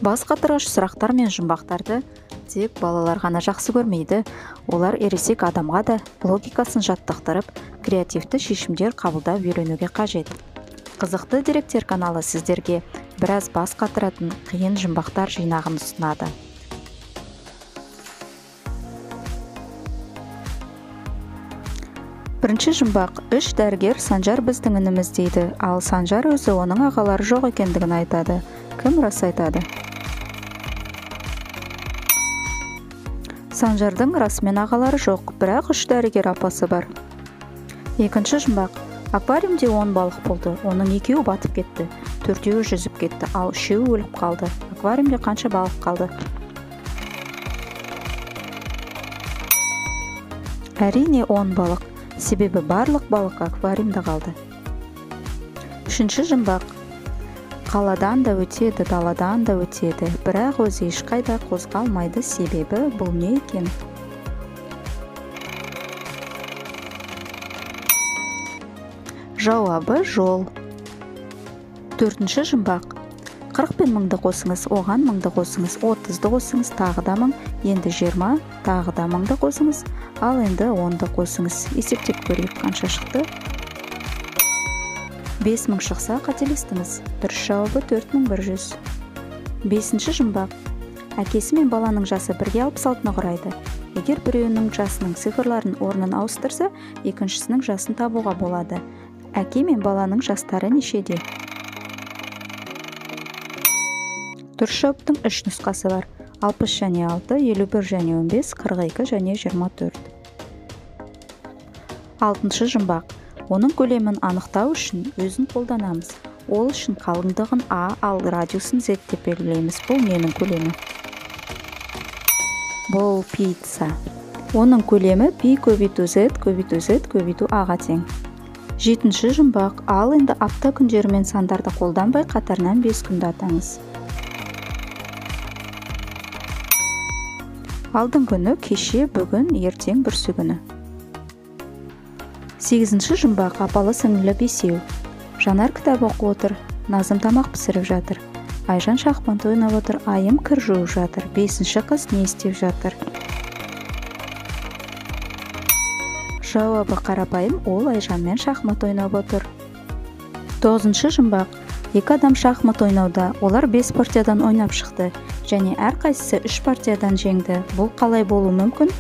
Бас қатырғыш сұрақтар мен жұмбақтарды тек балалар ғана жақсы көрмейді. Олар ересек адамға да логикасын жаттықтырып, креативті шешімдер қабылдап үйренуге қажет. Қызықты деректер каналы сіздерге біраз бас қатыратын қиын жұмбақтар жинағын ұсынады. Бірінші жұмбақ: үш дәрігер Санжар біздің ініміз дейді, ал Санжар өзі оның ағалары жоқ екендігін айтады. Кім рас айтады? Санжардың расымен ағалары жоқ, бірақ үш дәрігер апасы бар. Екінші жұмбақ: аквариумде 10 балық болды, оның 2-і батып кетті, 4-і жүзіп кетті, ал 3-і өліп қалды. Аквариумде қанша балық қалды? Әрине 10 балық, себебі барлық балық аквариумда қалды. Үшінші жұмбақ: қаладан да өтеді, даладан да өтеді, бірақ өзі ешқайда қозғалмайды, себебі бұл не екен? Жауабы жол. Төртінші жұмбақ: 40 пен 1000-ды қосыңыз, оған 1000-ды қосыңыз, 30-ды қосыңыз, тағы да 1000, енді 20, тағы да 1000-ды қосыңыз, ал енді 10-ды қосыңыз. Есептеп көрейік, қанша шықты? 5000 шықса қателестіңіз. Дұрыс жауабы 4100. Бесінші жұмбақ: әкесі мен баланың жасы бірге 66-ны құрайды. Егер біреуінің жасының цифрларын орнын ауыстырса, екіншісінің жасын табуға болады. Әке мен баланың жастары нешеде? Дұрыс жауаптың 3 нұсқасы бар: 60 және 6, 51 және 15, 42 және 24. Алтыншы жұмбақ: оның көлемін анықтау үшін өзін қолданамыз. Ол үшін қалыңдығын А, ал радиусын Z деп белгілейміз. Бұл ненің көлемі? Бұл пицца. Оның көлемі пи көбейту Z көбейту А-ға тең. Жетінші жұмбақ: ал енді апта күндері мен сандарды қолданбай қатарынан 5 күнді атаңыз. Алдың күні, кеше, бүгін, ертең, бүрсігүні. Сегізінші жұмбақ: апалы сіңлілі 5-еу. Жанар кітап оқып отыр, Назым тамақ пісіріп жатыр. Айжан шахмат ойнап отыр, Айым кір жуып жатыр. Бесінші қыз не істеп жатыр? Жауабы қарапайым, ол Айжанмен шахмат ойнап отыр. Тоғызыншы жұмбақ: екі адам шахмат ойнауда, олар 5 партиядан ойнап шықты, және әрқайсысы 3 партиядан жеңді. Бұл қалай болуы мүмкін?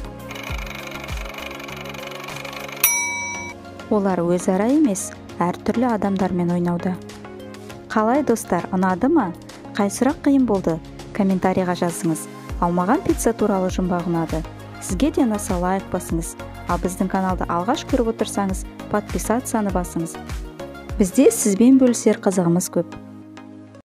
Олар өзара емес, әртүрлі адамдармен ойнауда. Қалай достар, ұнады ма? Қай сұрақ қиын болды? Комментарийға жазыңыз. Ал маған пицца туралы жұмбақ ұнады. Сізге де ұнаса лайк басыңыз. Ал біздің каналды алғаш көріп отырсаңыз, подписацияны басыңыз. Бізде сізбен бөлісер қызығымыз көп.